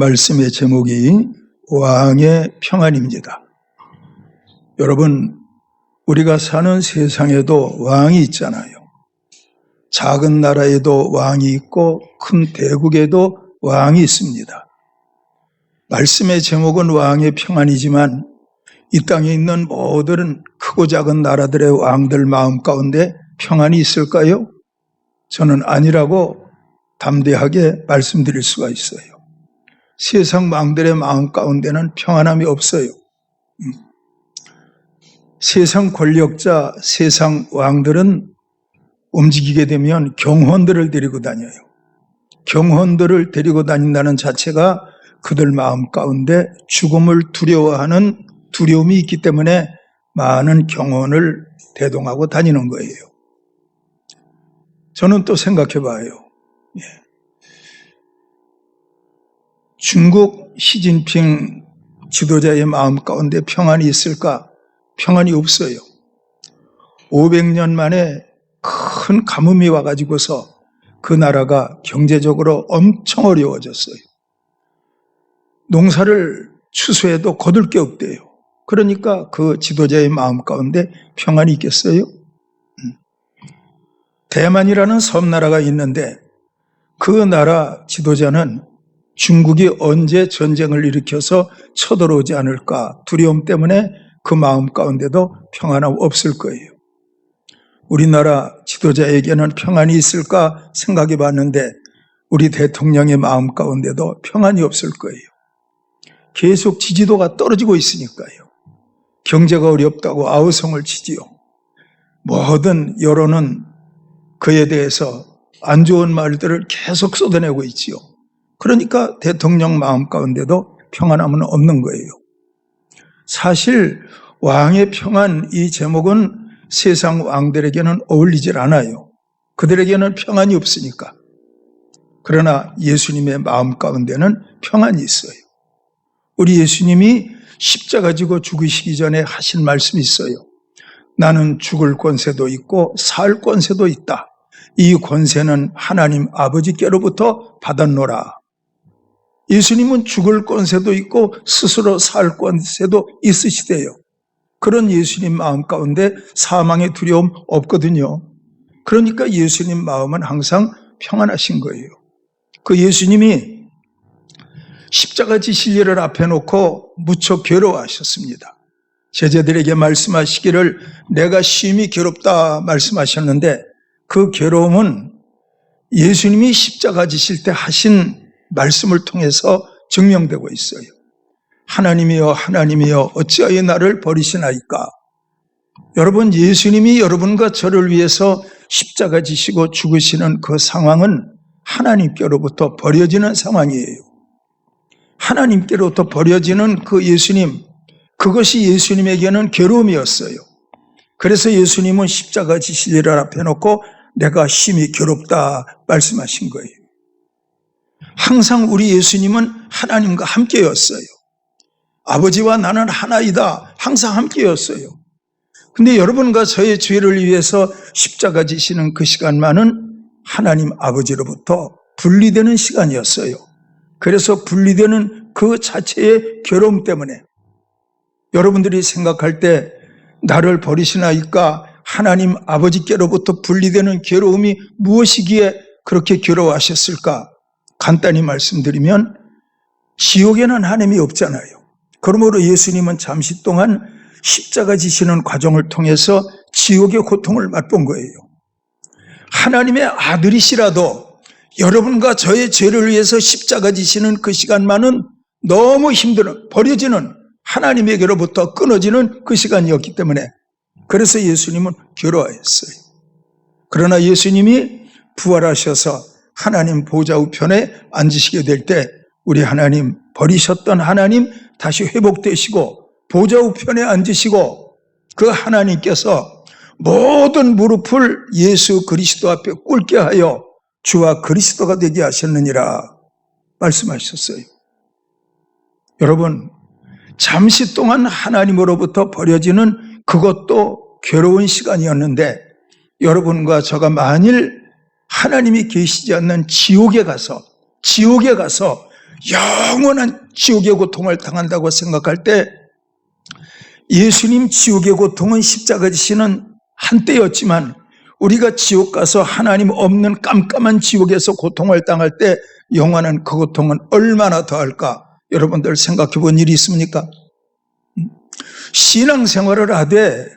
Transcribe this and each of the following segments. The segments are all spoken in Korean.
말씀의 제목이 왕의 평안입니다. 여러분, 우리가 사는 세상에도 왕이 있잖아요. 작은 나라에도 왕이 있고 큰 대국에도 왕이 있습니다. 말씀의 제목은 왕의 평안이지만 이 땅에 있는 모든 크고 작은 나라들의 왕들 마음 가운데 평안이 있을까요? 저는 아니라고 담대하게 말씀드릴 수가 있어요. 세상 왕들의 마음 가운데는 평안함이 없어요. 세상 권력자, 세상 왕들은 움직이게 되면 경호원들을 데리고 다녀요. 경호원들을 데리고 다닌다는 자체가 그들 마음 가운데 죽음을 두려워하는 두려움이 있기 때문에 많은 경호원을 대동하고 다니는 거예요. 저는 또 생각해 봐요. 중국 시진핑 지도자의 마음 가운데 평안이 있을까? 평안이 없어요. 500년 만에 큰 가뭄이 와가지고서 그 나라가 경제적으로 엄청 어려워졌어요. 농사를 추수해도 거둘 게 없대요. 그러니까 그 지도자의 마음 가운데 평안이 있겠어요? 대만이라는 섬나라가 있는데 그 나라 지도자는 중국이 언제 전쟁을 일으켜서 쳐들어오지 않을까 두려움 때문에 그 마음 가운데도 평안함 없을 거예요. 우리나라 지도자에게는 평안이 있을까 생각해 봤는데 우리 대통령의 마음 가운데도 평안이 없을 거예요. 계속 지지도가 떨어지고 있으니까요. 경제가 어렵다고 아우성을 치지요. 모든 여론은 그에 대해서 안 좋은 말들을 계속 쏟아내고 있지요. 그러니까 대통령 마음 가운데도 평안함은 없는 거예요. 사실 왕의 평안 이 제목은 세상 왕들에게는 어울리질 않아요. 그들에게는 평안이 없으니까. 그러나 예수님의 마음 가운데는 평안이 있어요. 우리 예수님이 십자가 지고 죽으시기 전에 하신 말씀이 있어요. 나는 죽을 권세도 있고 살 권세도 있다. 이 권세는 하나님 아버지께로부터 받았노라. 예수님은 죽을 권세도 있고 스스로 살 권세도 있으시대요. 그런 예수님 마음 가운데 사망의 두려움 없거든요. 그러니까 예수님 마음은 항상 평안하신 거예요. 그 예수님이 십자가 지실 일을 앞에 놓고 무척 괴로워하셨습니다. 제자들에게 말씀하시기를 내가 심히 괴롭다 말씀하셨는데 그 괴로움은 예수님이 십자가 지실 때 하신 말씀을 통해서 증명되고 있어요. 하나님이여 하나님이여 어찌하여 나를 버리시나이까. 여러분, 예수님이 여러분과 저를 위해서 십자가 지시고 죽으시는 그 상황은 하나님께로부터 버려지는 상황이에요. 하나님께로부터 버려지는 그 예수님, 그것이 예수님에게는 괴로움이었어요. 그래서 예수님은 십자가 지실 일을 앞에 놓고 내가 심히 괴롭다 말씀하신 거예요. 항상 우리 예수님은 하나님과 함께였어요. 아버지와 나는 하나이다. 항상 함께였어요. 근데 여러분과 저의 죄를 위해서 십자가 지시는 그 시간만은 하나님 아버지로부터 분리되는 시간이었어요. 그래서 분리되는 그 자체의 괴로움 때문에 여러분들이 생각할 때 나를 버리시나이까 하나님 아버지께로부터 분리되는 괴로움이 무엇이기에 그렇게 괴로워하셨을까? 간단히 말씀드리면 지옥에는 하나님이 없잖아요. 그러므로 예수님은 잠시 동안 십자가 지시는 과정을 통해서 지옥의 고통을 맛본 거예요. 하나님의 아들이시라도 여러분과 저의 죄를 위해서 십자가 지시는 그 시간만은 너무 힘들어 버려지는 하나님에게로부터 끊어지는 그 시간이었기 때문에 그래서 예수님은 괴로워했어요. 그러나 예수님이 부활하셔서 하나님 보좌 우편에 앉으시게 될 때 우리 하나님, 버리셨던 하나님 다시 회복되시고 보좌 우편에 앉으시고 그 하나님께서 모든 무릎을 예수 그리스도 앞에 꿇게 하여 주와 그리스도가 되게 하셨느니라 말씀하셨어요. 여러분, 잠시 동안 하나님으로부터 버려지는 그것도 괴로운 시간이었는데 여러분과 저가 만일 하나님이 계시지 않는 지옥에 가서 영원한 지옥의 고통을 당한다고 생각할 때 예수님 지옥의 고통은 십자가 지시는 한때였지만 우리가 지옥 가서 하나님 없는 깜깜한 지옥에서 고통을 당할 때 영원한 그 고통은 얼마나 더할까? 여러분들 생각해 본 일이 있습니까? 신앙생활을 하되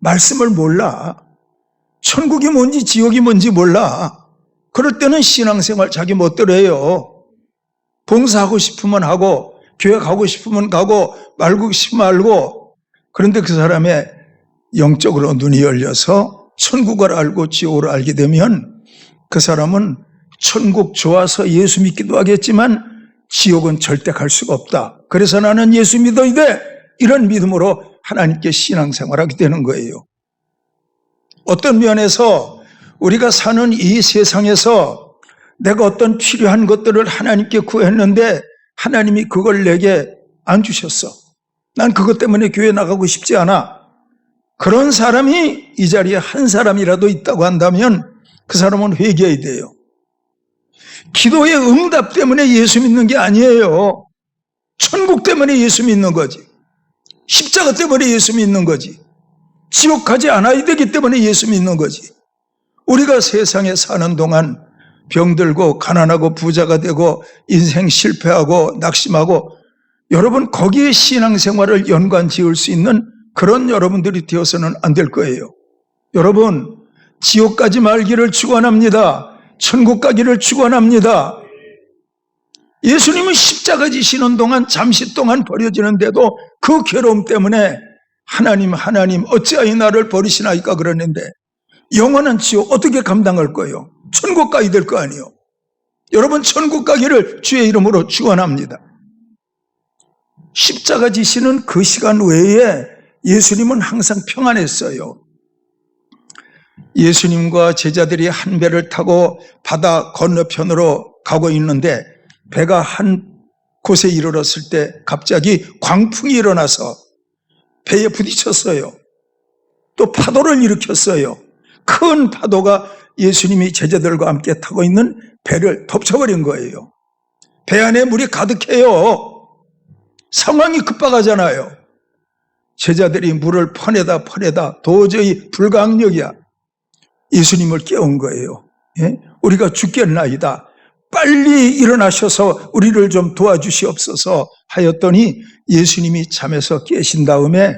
말씀을 몰라. 천국이 뭔지 지옥이 뭔지 몰라. 그럴 때는 신앙생활 자기 멋대로 해요. 봉사하고 싶으면 하고 교회 가고 싶으면 가고 말고 싶으면 말고. 그런데 그 사람의 영적으로 눈이 열려서 천국을 알고 지옥을 알게 되면 그 사람은 천국 좋아서 예수 믿기도 하겠지만 지옥은 절대 갈 수가 없다. 그래서 나는 예수 믿어야 돼. 이런 믿음으로 하나님께 신앙생활하게 되는 거예요. 어떤 면에서 우리가 사는 이 세상에서 내가 어떤 필요한 것들을 하나님께 구했는데 하나님이 그걸 내게 안 주셨어. 난 그것 때문에 교회 나가고 싶지 않아. 그런 사람이 이 자리에 한 사람이라도 있다고 한다면 그 사람은 회개해야 돼요. 기도의 응답 때문에 예수 믿는 게 아니에요. 천국 때문에 예수 믿는 거지. 십자가 때문에 예수 믿는 거지. 지옥 가지 않아야 되기 때문에 예수 믿는 거지. 우리가 세상에 사는 동안 병들고 가난하고 부자가 되고 인생 실패하고 낙심하고 여러분 거기에 신앙생활을 연관 지을 수 있는 그런 여러분들이 되어서는 안 될 거예요. 여러분 지옥 가지 말기를 축원합니다. 천국 가기를 축원합니다. 예수님은 십자가 지시는 동안 잠시 동안 버려지는데도 그 괴로움 때문에 하나님 어찌하여 나를 버리시나이까 그러는데 영원한 지옥 어떻게 감당할 거예요? 천국 가야 될 거 아니에요. 여러분 천국 가기를 주의 이름으로 축원합니다. 십자가 지시는 그 시간 외에 예수님은 항상 평안했어요. 예수님과 제자들이 한 배를 타고 바다 건너편으로 가고 있는데 배가 한 곳에 이르렀을 때 갑자기 광풍이 일어나서 배에 부딪혔어요. 또 파도를 일으켰어요. 큰 파도가 예수님이 제자들과 함께 타고 있는 배를 덮쳐버린 거예요. 배 안에 물이 가득해요. 상황이 급박하잖아요. 제자들이 물을 퍼내다 도저히 불가항력이야. 예수님을 깨운 거예요. 예? 우리가 죽겠나이다. 빨리 일어나셔서 우리를 좀 도와주시옵소서 하였더니 예수님이 잠에서 깨신 다음에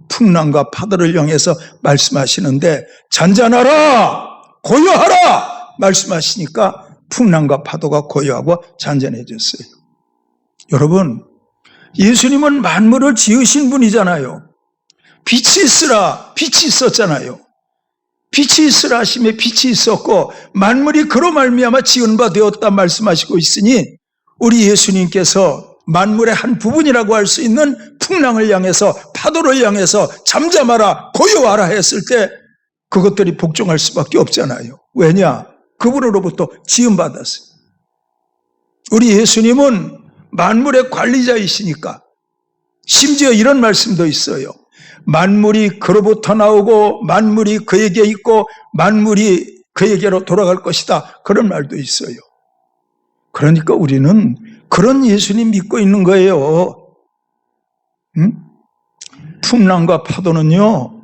풍랑과 파도를 향해서 말씀하시는데 잔잔하라 고요하라 말씀하시니까 풍랑과 파도가 고요하고 잔잔해졌어요. 여러분 예수님은 만물을 지으신 분이잖아요. 빛이 있으라 빛이 있었잖아요. 빛이 있으라 하심에 빛이 있었고 만물이 그로 말미암아 지은 바 되었다 말씀하시고 있으니 우리 예수님께서 만물의 한 부분이라고 할 수 있는 풍랑을 향해서 파도를 향해서 잠잠하라 고요하라 했을 때 그것들이 복종할 수밖에 없잖아요. 왜냐? 그분으로부터 지음받았어요. 우리 예수님은 만물의 관리자이시니까 심지어 이런 말씀도 있어요. 만물이 그로부터 나오고 만물이 그에게 있고 만물이 그에게로 돌아갈 것이다. 그런 말도 있어요. 그러니까 우리는 그런 예수님 믿고 있는 거예요. 풍랑과 파도는요,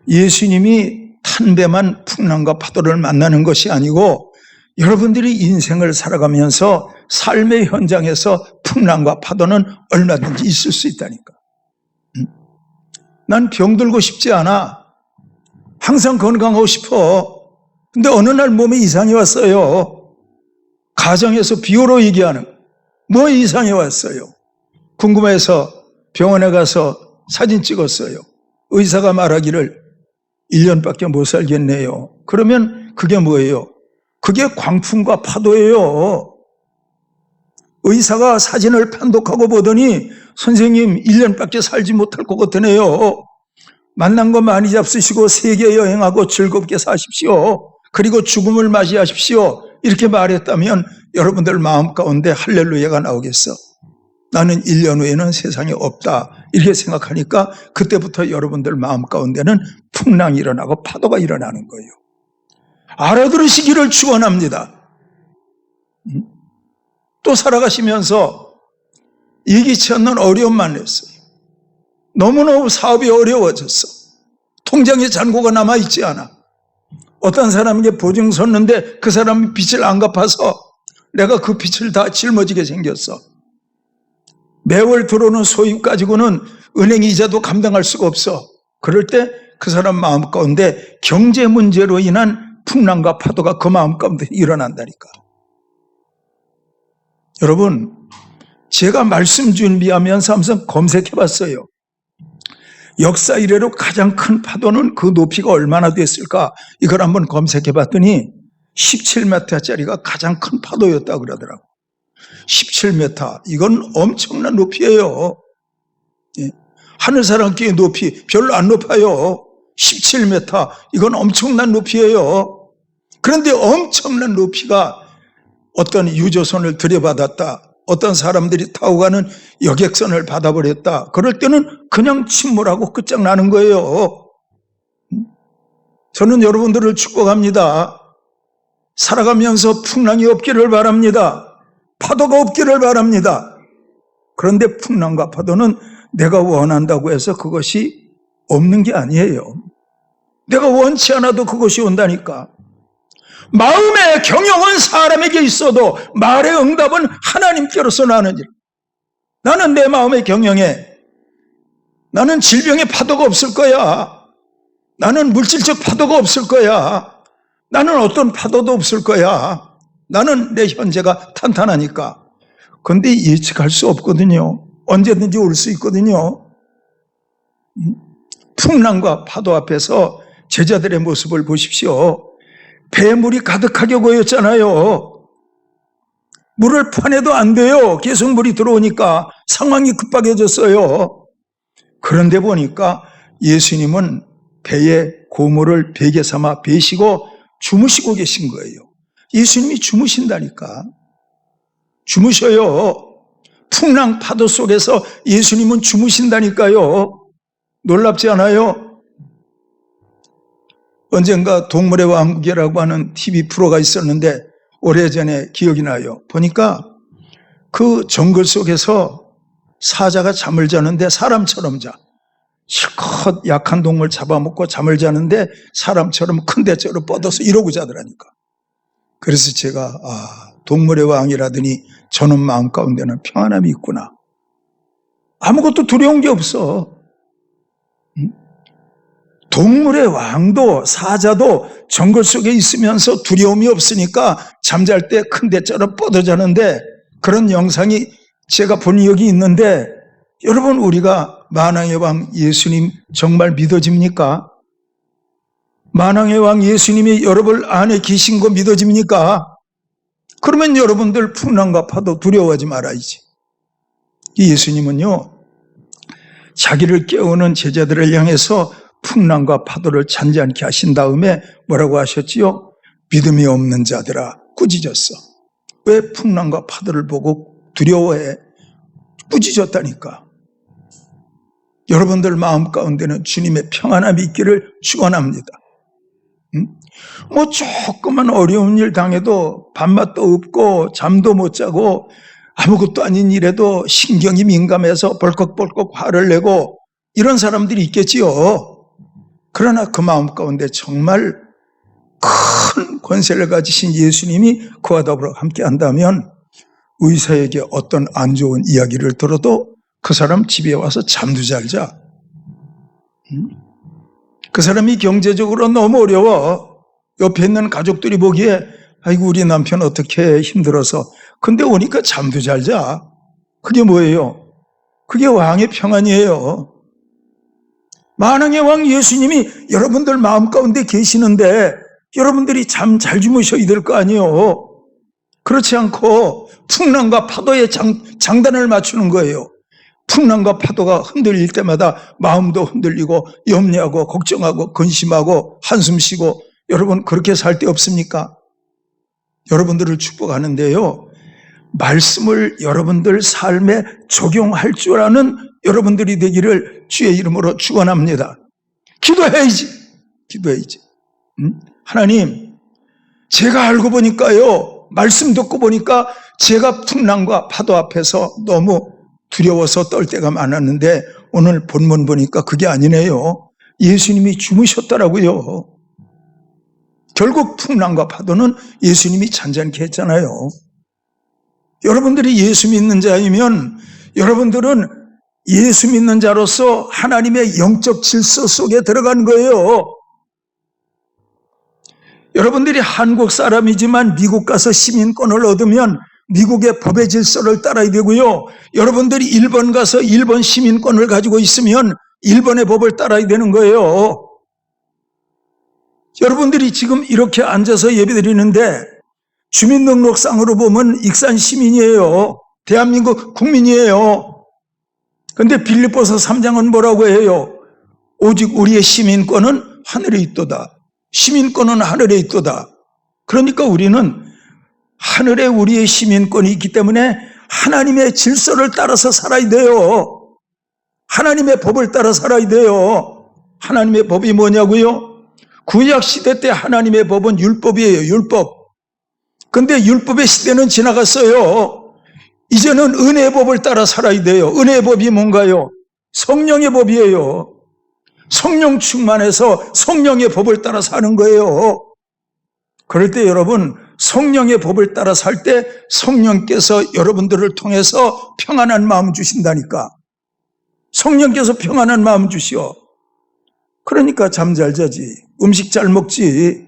예수님이 탄 배만 풍랑과 파도를 만나는 것이 아니고 여러분들이 인생을 살아가면서 삶의 현장에서 풍랑과 파도는 얼마든지 있을 수 있다니까. 난 병들고 싶지 않아. 항상 건강하고 싶어. 근데 어느 날 몸에 이상이 왔어요. 가정에서 비유로 얘기하는 뭐 이상이 왔어요. 궁금해서 병원에 가서 사진 찍었어요. 의사가 말하기를 1년밖에 못 살겠네요. 그러면 그게 뭐예요? 그게 광풍과 파도예요. 의사가 사진을 판독하고 보더니 선생님 1년밖에 살지 못할 것 같으네요. 만난 거 많이 잡수시고 세계 여행하고 즐겁게 사십시오. 그리고 죽음을 맞이하십시오. 이렇게 말했다면 여러분들 마음 가운데 할렐루야가 나오겠어. 나는 1년 후에는 세상에 없다. 이렇게 생각하니까 그때부터 여러분들 마음 가운데는 풍랑이 일어나고 파도가 일어나는 거예요. 알아들으시기를 축원합니다. 또 살아가시면서 예기치 않는 어려움만 했어요. 너무너무 사업이 어려워졌어. 통장에 잔고가 남아있지 않아. 어떤 사람에게 보증 섰는데 그 사람이 빚을 안 갚아서 내가 그 빚을 다 짊어지게 생겼어. 매월 들어오는 소입 가지고는 은행 이자도 감당할 수가 없어. 그럴 때 그 사람 마음 가운데 경제 문제로 인한 풍랑과 파도가 그 마음 가운데 일어난다니까. 여러분, 제가 말씀 준비하면서 항상 검색해봤어요. 역사 이래로 가장 큰 파도는 그 높이가 얼마나 됐을까? 이걸 한번 검색해봤더니 17m짜리가 가장 큰 파도였다고 그러더라고요. 17m, 이건 엄청난 높이예요. 하늘사람끼리 높이 별로 안 높아요. 17m, 이건 엄청난 높이예요. 그런데 엄청난 높이가 어떤 유조선을 들여받았다, 어떤 사람들이 타고 가는 여객선을 받아버렸다, 그럴 때는 그냥 침몰하고 끝장나는 거예요. 저는 여러분들을 축복합니다. 살아가면서 풍랑이 없기를 바랍니다. 파도가 없기를 바랍니다. 그런데 풍랑과 파도는 내가 원한다고 해서 그것이 없는 게 아니에요. 내가 원치 않아도 그것이 온다니까. 마음의 경영은 사람에게 있어도 말의 응답은 하나님께로서 나느니라. 나는 내 마음의 경영에 나는 질병의 파도가 없을 거야. 나는 물질적 파도가 없을 거야. 나는 어떤 파도도 없을 거야. 나는 내 현재가 탄탄하니까. 그런데 예측할 수 없거든요. 언제든지 올 수 있거든요. 풍랑과 파도 앞에서 제자들의 모습을 보십시오. 배물이 가득하게 고였잖아요. 물을 파내도 안 돼요. 계속 물이 들어오니까 상황이 급박해졌어요. 그런데 보니까 예수님은 배에 고물을 베개 삼아 베시고 주무시고 계신 거예요. 예수님이 주무신다니까. 주무셔요. 풍랑 파도 속에서 예수님은 주무신다니까요. 놀랍지 않아요? 언젠가 동물의 왕국이라고 하는 TV 프로가 있었는데 오래전에 기억이 나요. 보니까 그 정글 속에서 사자가 잠을 자는데 사람처럼 자. 실컷 약한 동물 잡아먹고 잠을 자는데 사람처럼 큰 대처럼 뻗어서 이러고 자더라니까. 그래서 제가 동물의 왕이라더니 저는 마음 가운데는 평안함이 있구나. 아무것도 두려운 게 없어. 동물의 왕도 사자도 정글 속에 있으면서 두려움이 없으니까 잠잘 때 큰 대처럼 뻗어 자는데, 그런 영상이 제가 본 적이 있는데, 여러분, 우리가 만왕의 왕 예수님 정말 믿어집니까? 만왕의 왕 예수님이 여러분 안에 계신 거 믿어집니까? 그러면 여러분들 풍랑과 파도 두려워하지 말아야지. 이 예수님은요, 자기를 깨우는 제자들을 향해서 풍랑과 파도를 잔잔케 하신 다음에 뭐라고 하셨지요? 믿음이 없는 자들아 꾸짖었어. 왜 풍랑과 파도를 보고 두려워해? 꾸짖었다니까. 여러분들 마음 가운데는 주님의 평안함이 있기를 축원합니다. 뭐 조그만 어려운 일 당해도 밥맛도 없고 잠도 못 자고 아무것도 아닌 일에도 신경이 민감해서 벌컥벌컥 화를 내고 이런 사람들이 있겠지요. 그러나 그 마음 가운데 정말 큰 권세를 가지신 예수님이 그와 더불어 함께 한다면 의사에게 어떤 안 좋은 이야기를 들어도 그 사람 집에 와서 잠도 잘 자. 그 사람이 경제적으로 너무 어려워. 옆에 있는 가족들이 보기에 아이고 우리 남편 어떻게 힘들어서, 근데 오니까 잠도 잘 자. 그게 뭐예요? 그게 왕의 평안이에요. 만왕의 왕 예수님이 여러분들 마음 가운데 계시는데 여러분들이 잠 잘 주무셔야 될 거 아니에요. 그렇지 않고 풍랑과 파도의 장단을 맞추는 거예요. 풍랑과 파도가 흔들릴 때마다 마음도 흔들리고 염려하고 걱정하고 근심하고 한숨 쉬고, 여러분 그렇게 살 때 없습니까? 여러분들을 축복하는데요, 말씀을 여러분들 삶에 적용할 줄 아는 여러분들이 되기를 주의 이름으로 축원합니다. 기도해야지. 하나님, 제가 알고 보니까요, 말씀 듣고 보니까 제가 풍랑과 파도 앞에서 너무 두려워서 떨 때가 많았는데 오늘 본문 보니까 그게 아니네요. 예수님이 주무셨더라고요. 결국 풍랑과 파도는 예수님이 잔잔케 했잖아요. 여러분들이 예수 믿는 자이면 여러분들은 예수 믿는 자로서 하나님의 영적 질서 속에 들어간 거예요. 여러분들이 한국 사람이지만 미국 가서 시민권을 얻으면 미국의 법의 질서를 따라야 되고요. 여러분들이 일본 가서 일본 시민권을 가지고 있으면 일본의 법을 따라야 되는 거예요. 여러분들이 지금 이렇게 앉아서 예배드리는데 주민등록상으로 보면 익산 시민이에요. 대한민국 국민이에요. 그런데 빌립보서 3장은 뭐라고 해요? 오직 우리의 시민권은 하늘에 있도다. 시민권은 하늘에 있도다. 그러니까 우리는 하늘에 우리의 시민권이 있기 때문에 하나님의 질서를 따라서 살아야 돼요. 하나님의 법을 따라 살아야 돼요. 하나님의 법이 뭐냐고요? 구약 시대 때 하나님의 법은 율법이에요. 율법. 근데 율법의 시대는 지나갔어요. 이제는 은혜의 법을 따라 살아야 돼요. 은혜의 법이 뭔가요? 성령의 법이에요. 성령 충만해서 성령의 법을 따라 사는 거예요. 그럴 때 여러분, 성령의 법을 따라 살 때 성령께서 여러분들을 통해서 평안한 마음 주신다니까. 성령께서 평안한 마음 주시오. 그러니까 잠 잘 자지, 음식 잘 먹지.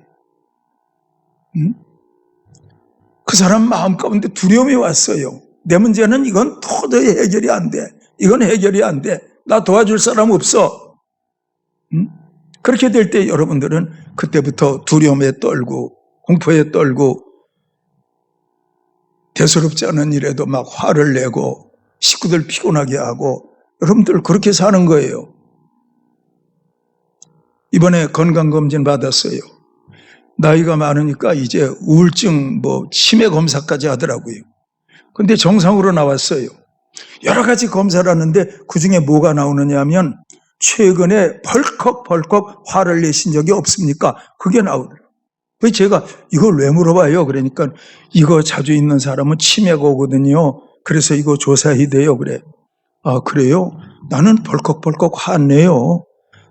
그 사람 마음 가운데 두려움이 왔어요. 내 문제는 이건 도저히 해결이 안 돼. 이건 해결이 안 돼. 나 도와줄 사람 없어. 그렇게 될 때 여러분들은 그때부터 두려움에 떨고 공포에 떨고 대수롭지 않은 일에도 막 화를 내고 식구들 피곤하게 하고 여러분들 그렇게 사는 거예요. 이번에 건강검진 받았어요. 나이가 많으니까 이제 우울증 치매 검사까지 하더라고요. 근데 정상으로 나왔어요. 여러 가지 검사를 하는데 그중에 뭐가 나오느냐 하면 최근에 벌컥벌컥 화를 내신 적이 없습니까? 그게 나오더라고요. 그래서 제가 이걸 왜 물어봐요? 그러니까 이거 자주 있는 사람은 치매가 오거든요. 그래서 이거 조사해야 돼요. 그래. 아, 그래요? 나는 벌컥벌컥 화내요.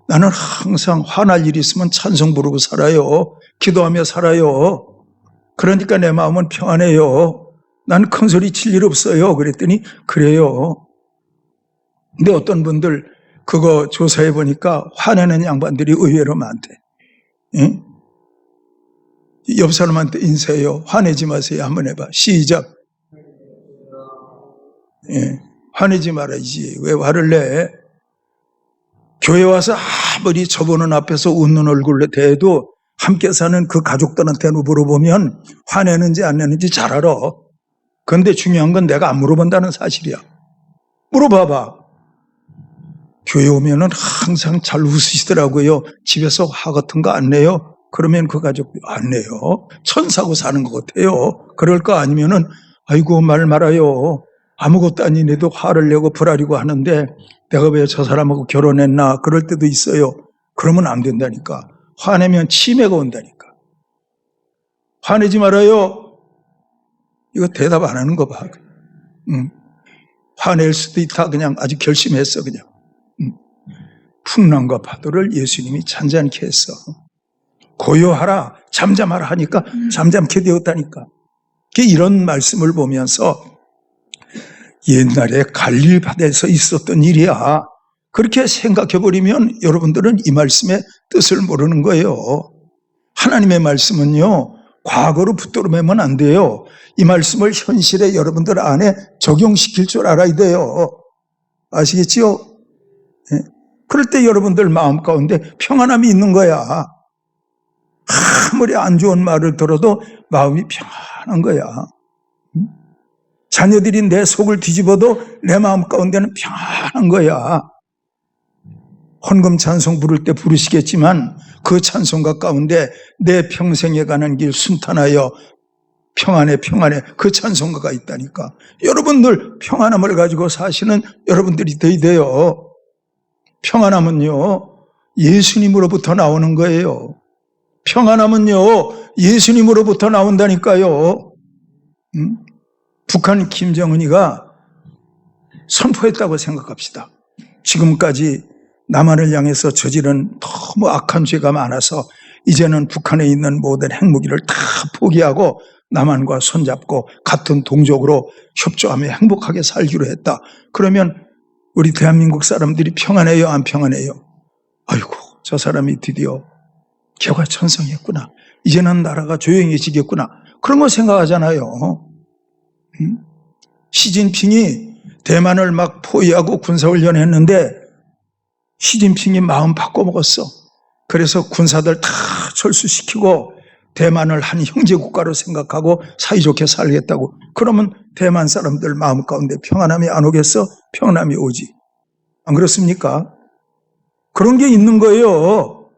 나는 항상 화날 일이 있으면 찬송 부르고 살아요. 기도하며 살아요. 그러니까 내 마음은 평안해요. 난 큰 소리 칠 일 없어요. 그랬더니 그래요. 근데 어떤 분들 그거 조사해 보니까 화내는 양반들이 의외로 많대. 응? 옆 사람한테 인사해요. 화내지 마세요. 한번 해봐. 시작. 예, 화내지 말아야지. 왜 화를 내? 교회 와서 아무리 저보는 앞에서 웃는 얼굴로 대해도 함께 사는 그 가족들한테 물어보면 화내는지 안 내는지 잘 알아. 그런데 중요한 건 내가 안 물어본다는 사실이야. 물어봐봐. 교회 오면은 항상 잘 웃으시더라고요. 집에서 화 같은 거 안 내요? 그러면 그 가족들 안 내요. 천사고 사는 것 같아요. 그럴 거 아니면은 아이고 말 말아요. 아무것도 아닌 애도 화를 내고 불아리고 하는데 내가 왜 저 사람하고 결혼했나 그럴 때도 있어요. 그러면 안 된다니까. 화내면 치매가 온다니까. 화내지 말아요. 이거 대답 안 하는 거 봐. 화낼 수도 있다. 그냥 아주 결심했어. 그냥. 풍랑과 파도를 예수님이 잔잔케 했어. 고요하라, 잠잠하라 하니까 잠잠케 되었다니까. 이런 말씀을 보면서 옛날에 갈릴바다에서 있었던 일이야. 그렇게 생각해버리면 여러분들은 이 말씀의 뜻을 모르는 거예요. 하나님의 말씀은요, 과거로 붙들어매면 안 돼요. 이 말씀을 현실에 여러분들 안에 적용시킬 줄 알아야 돼요. 아시겠지요? 네. 그럴 때 여러분들 마음 가운데 평안함이 있는 거야. 아무리 안 좋은 말을 들어도 마음이 평안한 거야. 자녀들이 내 속을 뒤집어도 내 마음 가운데는 평안한 거야. 헌금 찬송 부를 때 부르시겠지만 그 찬송가 가운데 내 평생에 가는 길 순탄하여 평안해 평안해 그 찬송가가 있다니까. 여러분들 평안함을 가지고 사시는 여러분들이 돼야 돼요. 평안함은요 예수님으로부터 나오는 거예요. 평안함은요 예수님으로부터 나온다니까요. 북한 김정은이가 선포했다고 생각합시다. 지금까지 남한을 향해서 저지른 너무 악한 죄가 많아서 이제는 북한에 있는 모든 핵무기를 다 포기하고 남한과 손잡고 같은 동족으로 협조하며 행복하게 살기로 했다. 그러면 우리 대한민국 사람들이 평안해요, 안 평안해요? 아이고, 저 사람이 드디어 개과천선했구나. 이제는 나라가 조용해지겠구나. 그런 거 생각하잖아요. 시진핑이 대만을 막 포위하고 군사훈련했는데 시진핑이 마음 바꿔먹었어. 그래서 군사들 다 철수시키고 대만을 한 형제국가로 생각하고 사이좋게 살겠다고. 그러면 대만 사람들 마음 가운데 평안함이 안 오겠어? 평안함이 오지. 안 그렇습니까? 그런 게 있는 거예요.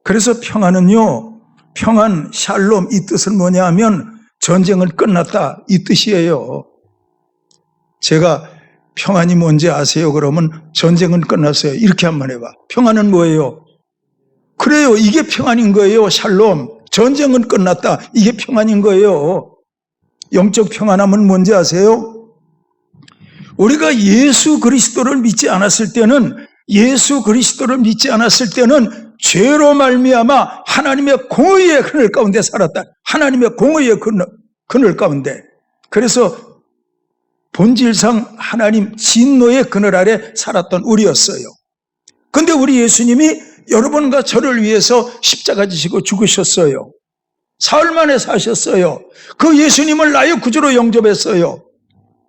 그래서 평안은요, 평안, 샬롬, 이 뜻은 뭐냐 하면 전쟁은 끝났다, 이 뜻이에요. 제가 평안이 뭔지 아세요? 그러면 전쟁은 끝났어요. 이렇게 한번 해봐. 평안은 뭐예요? 그래요. 이게 평안인 거예요. 샬롬. 전쟁은 끝났다. 이게 평안인 거예요. 영적 평안함은 뭔지 아세요? 우리가 예수 그리스도를 믿지 않았을 때는 죄로 말미암아 하나님의 공의의 그늘 가운데 살았다. 하나님의 공의의 그늘 가운데. 그래서 본질상 하나님 진노의 그늘 아래 살았던 우리였어요. 그런데 우리 예수님이 여러분과 저를 위해서 십자가 지시고 죽으셨어요. 사흘 만에 사셨어요. 그 예수님을 나의 구주로 영접했어요.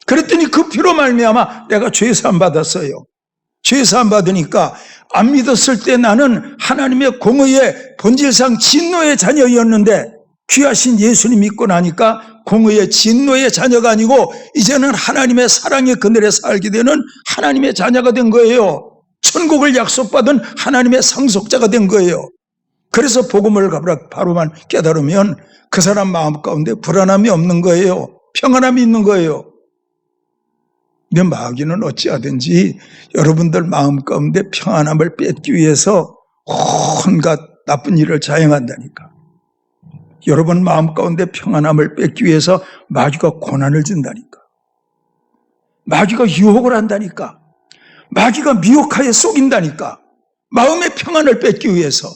그랬더니 그 피로 말미암아 내가 죄사함 받았어요. 죄사함 받으니까 안 믿었을 때 나는 하나님의 공의의 본질상 진노의 자녀였는데 귀하신 예수님 믿고 나니까 공의의 진노의 자녀가 아니고 이제는 하나님의 사랑의 그늘에 살게 되는 하나님의 자녀가 된 거예요. 천국을 약속받은 하나님의 상속자가 된 거예요. 그래서 복음을 바로만 깨달으면 그 사람 마음 가운데 불안함이 없는 거예요. 평안함이 있는 거예요. 근데 마귀는 어찌하든지 여러분들 마음 가운데 평안함을 뺏기 위해서 온갖 나쁜 일을 자행한다니까. 여러분 마음 가운데 평안함을 뺏기 위해서 마귀가 고난을 준다니까. 마귀가 유혹을 한다니까. 마귀가 미혹하에 속인다니까. 마음의 평안을 뺏기 위해서.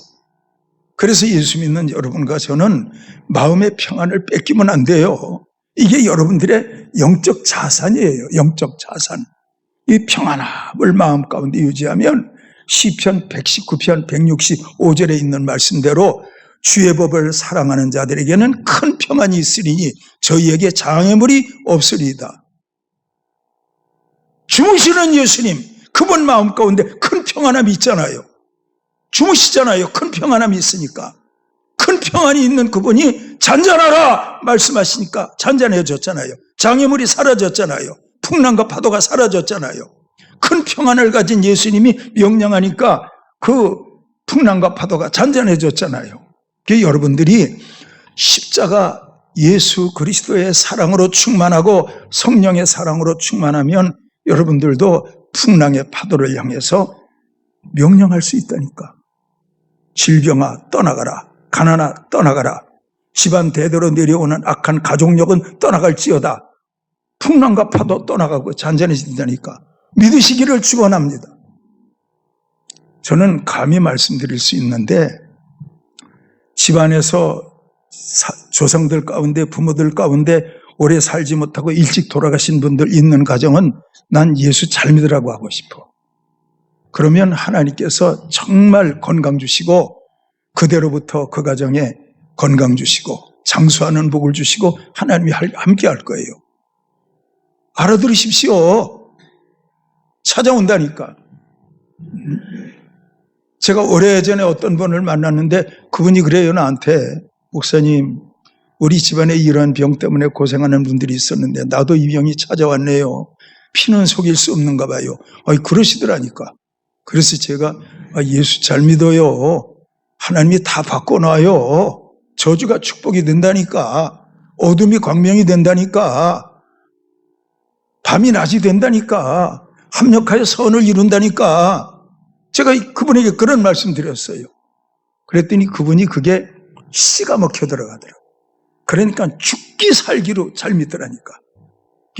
그래서 예수 믿는 여러분과 저는 마음의 평안을 뺏기면 안 돼요. 이게 여러분들의 영적 자산이에요. 영적 자산. 이 평안함을 마음 가운데 유지하면 시편 119편 165절에 있는 말씀대로 주의 법을 사랑하는 자들에게는 큰 평안이 있으리니 저희에게 장애물이 없으리이다. 주무시는 예수님, 그분 마음 가운데 큰 평안함이 있잖아요. 주무시잖아요. 큰 평안함이 있으니까. 큰 평안이 있는 그분이 잔잔하라 말씀하시니까 잔잔해졌잖아요. 장애물이 사라졌잖아요. 풍랑과 파도가 사라졌잖아요. 큰 평안을 가진 예수님이 명령하니까 그 풍랑과 파도가 잔잔해졌잖아요. 여러분들이 십자가 예수 그리스도의 사랑으로 충만하고 성령의 사랑으로 충만하면 여러분들도 풍랑의 파도를 향해서 명령할 수 있다니까. 질병아 떠나가라. 가난아 떠나가라. 집안 대대로 내려오는 악한 가족력은 떠나갈지어다. 풍랑과 파도 떠나가고 잔잔해진다니까. 믿으시기를 축원합니다. 저는 감히 말씀드릴 수 있는데 집안에서 조상들 가운데 부모들 가운데 오래 살지 못하고 일찍 돌아가신 분들 있는 가정은 난 예수 잘 믿으라고 하고 싶어. 그러면 하나님께서 정말 건강 주시고 그대로부터 그 가정에 건강 주시고 장수하는 복을 주시고 하나님이 함께 할 거예요. 알아들으십시오. 찾아온다니까. 제가 오래전에 어떤 분을 만났는데 그분이 그래요, 나한테. 목사님, 우리 집안에 이런 병 때문에 고생하는 분들이 있었는데 나도 이 병이 찾아왔네요. 피는 속일 수 없는가 봐요. 그러시더라니까. 그래서 제가 예수 잘 믿어요. 하나님이 다 바꿔놔요. 저주가 축복이 된다니까. 어둠이 광명이 된다니까. 밤이 낮이 된다니까. 합력하여 선을 이룬다니까. 제가 그분에게 그런 말씀 드렸어요. 그랬더니 그분이 그게 씨가 먹혀 들어가더라고요. 그러니까 죽기 살기로 잘 믿더라니까.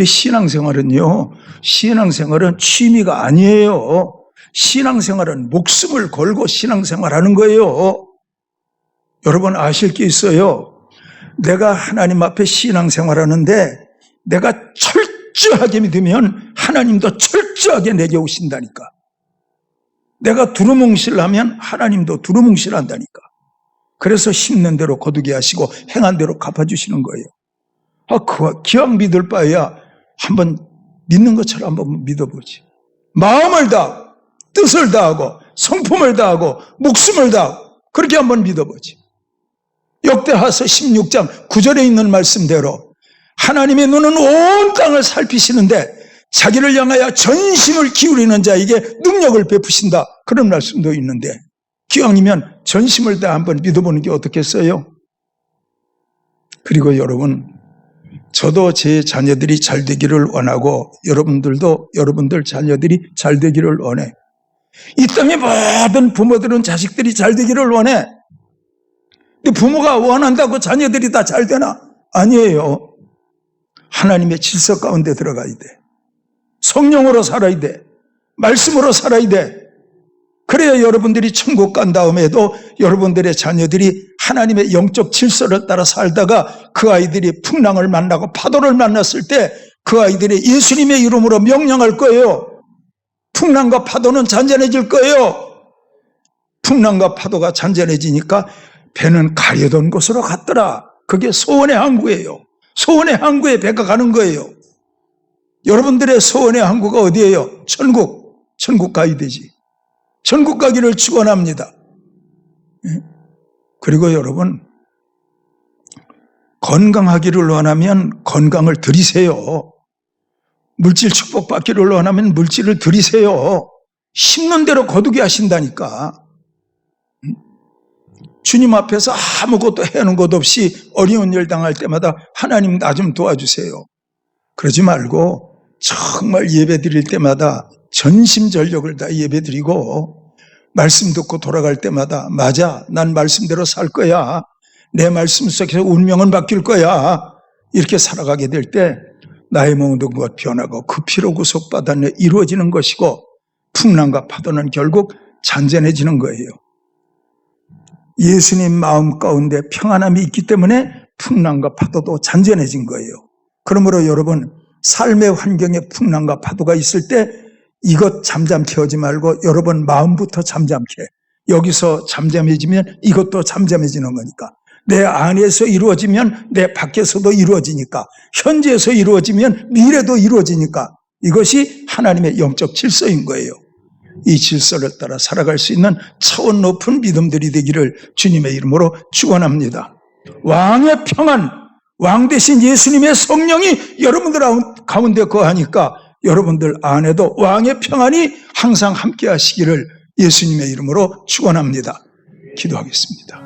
신앙생활은요, 신앙생활은 취미가 아니에요. 신앙생활은 목숨을 걸고 신앙생활하는 거예요. 여러분 아실 게 있어요. 내가 하나님 앞에 신앙생활하는데 내가 철저하게 믿으면 하나님도 철저하게 내게 오신다니까. 내가 두루뭉실하면 하나님도 두루뭉실한다니까. 그래서 심는 대로 거두게 하시고 행한 대로 갚아주시는 거예요. 기왕 믿을 바에야 한번 믿는 것처럼 한번 믿어보지. 마음을 다하고 뜻을 다하고 성품을 다하고 목숨을 다하고 그렇게 한번 믿어보지. 역대하서 16장 9절에 있는 말씀대로 하나님의 눈은 온 땅을 살피시는데 자기를 향하여 전심을 기울이는 자에게 능력을 베푸신다. 그런 말씀도 있는데 기왕이면 전심을 다 한번 믿어보는 게 어떻겠어요? 그리고 여러분, 저도 제 자녀들이 잘 되기를 원하고 여러분들도 여러분들 자녀들이 잘 되기를 원해. 이 땅의 모든 부모들은 자식들이 잘 되기를 원해. 근데 부모가 원한다고 자녀들이 다 잘 되나? 아니에요. 하나님의 질서 가운데 들어가야 돼. 성령으로 살아야 돼. 말씀으로 살아야 돼. 그래야 여러분들이 천국 간 다음에도 여러분들의 자녀들이 하나님의 영적 질서를 따라 살다가 그 아이들이 풍랑을 만나고 파도를 만났을 때 그 아이들이 예수님의 이름으로 명령할 거예요. 풍랑과 파도는 잔잔해질 거예요. 풍랑과 파도가 잔잔해지니까 배는 가려던 곳으로 갔더라. 그게 소원의 항구예요. 소원의 항구에 배가 가는 거예요. 여러분들의 소원의 항구가 어디예요? 천국. 천국 가야 되지. 천국 가기를 축원합니다. 그리고 여러분, 건강하기를 원하면 건강을 들이세요. 물질 축복받기를 원하면 물질을 들이세요. 심는 대로 거두게 하신다니까. 주님 앞에서 아무것도 해놓은 것 없이 어려운 일 당할 때마다 하나님 나 좀 도와주세요. 그러지 말고 정말 예배 드릴 때마다 전심전력을 다 예배 드리고 말씀 듣고 돌아갈 때마다 맞아, 난 말씀대로 살 거야. 내 말씀 속에서 운명은 바뀔 거야. 이렇게 살아가게 될 때 나의 모든 것 변하고 그 피로 구속받아 이루어지는 것이고 풍랑과 파도는 결국 잔잔해지는 거예요. 예수님 마음 가운데 평안함이 있기 때문에 풍랑과 파도도 잔잔해진 거예요. 그러므로 여러분, 삶의 환경에 풍랑과 파도가 있을 때 이것 잠잠케 하지 말고 여러분 마음부터 잠잠케. 여기서 잠잠해지면 이것도 잠잠해지는 거니까. 내 안에서 이루어지면 내 밖에서도 이루어지니까. 현재에서 이루어지면 미래도 이루어지니까. 이것이 하나님의 영적 질서인 거예요. 이 질서를 따라 살아갈 수 있는 차원 높은 믿음들이 되기를 주님의 이름으로 축원합니다. 왕의 평안, 왕 대신 예수님의 성령이 여러분들 가운데 거하니까 여러분들 안에도 왕의 평안이 항상 함께 하시기를 예수님의 이름으로 축원합니다. 기도하겠습니다.